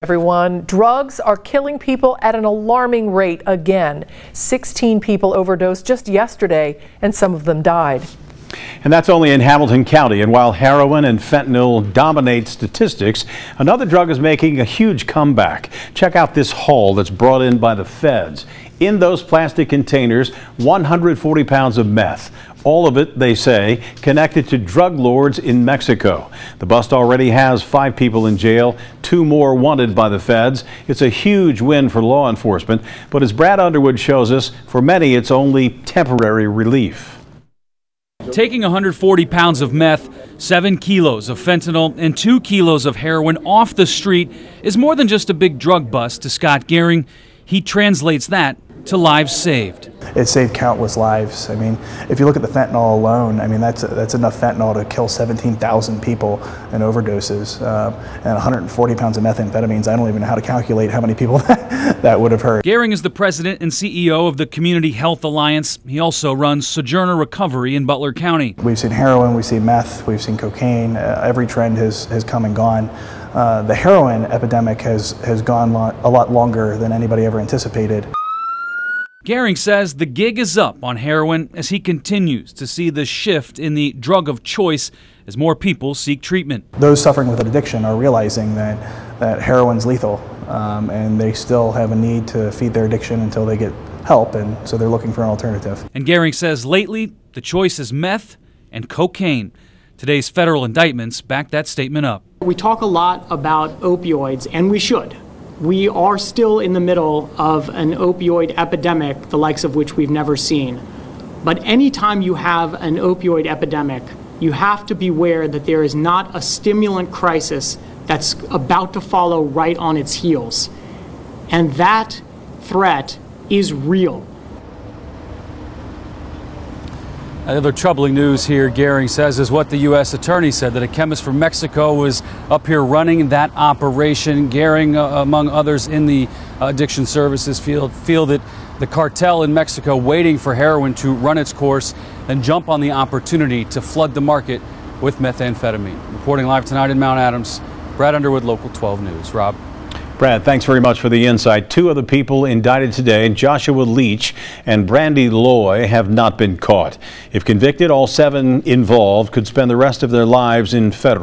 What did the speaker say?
Everyone, drugs are killing people at an alarming rate again. 16 people overdosed just yesterday, and some of them died. And that's only in Hamilton County. And while heroin and fentanyl dominate statistics, another drug is making a huge comeback. Check out this haul that's brought in by the feds. In those plastic containers, 140 pounds of meth. All of it, they say, connected to drug lords in Mexico. The bust already has 5 people in jail, 2 more wanted by the feds. It's a huge win for law enforcement, but as Brad Underwood shows us, for many it's only temporary relief. Taking 140 pounds of meth, 7 kilos of fentanyl, and 2 kilos of heroin off the street is more than just a big drug bust to Scott Gehring. He translates that to lives saved. It saved countless lives. I mean, if you look at the fentanyl alone, I mean, that's enough fentanyl to kill 17,000 people in overdoses, and 140 pounds of methamphetamines. I don't even know how to calculate how many people that would have hurt. Gehring is the president and CEO of the Community Health Alliance. He also runs Sojourner Recovery in Butler County. We've seen heroin, we've seen meth, we've seen cocaine. Every trend has come and gone. The heroin epidemic has gone a lot longer than anybody ever anticipated. Gehring says the gig is up on heroin as he continues to see the shift in the drug of choice as more people seek treatment. Those suffering with an addiction are realizing that heroin's lethal, and they still have a need to feed their addiction until they get help, and so they're looking for an alternative. And Gehring says lately the choice is meth and cocaine. Today's federal indictments back that statement up. We talk a lot about opioids, and we should. We are still in the middle of an opioid epidemic, the likes of which we've never seen. But anytime you have an opioid epidemic, you have to beware that there is not a stimulant crisis that's about to follow right on its heels. And that threat is real. Other troubling news here, Gehring says, is what the U.S. attorney said, that a chemist from Mexico was up here running that operation. Gehring, among others in the addiction services field, feel that the cartel in Mexico waiting for heroin to run its course and jump on the opportunity to flood the market with methamphetamine. Reporting live tonight in Mount Adams, Brad Underwood, Local 12 News. Rob. Brad, thanks very much for the insight. 2 of the people indicted today, Joshua Leach and Brandy Loy, have not been caught. If convicted, all 7 involved could spend the rest of their lives in federal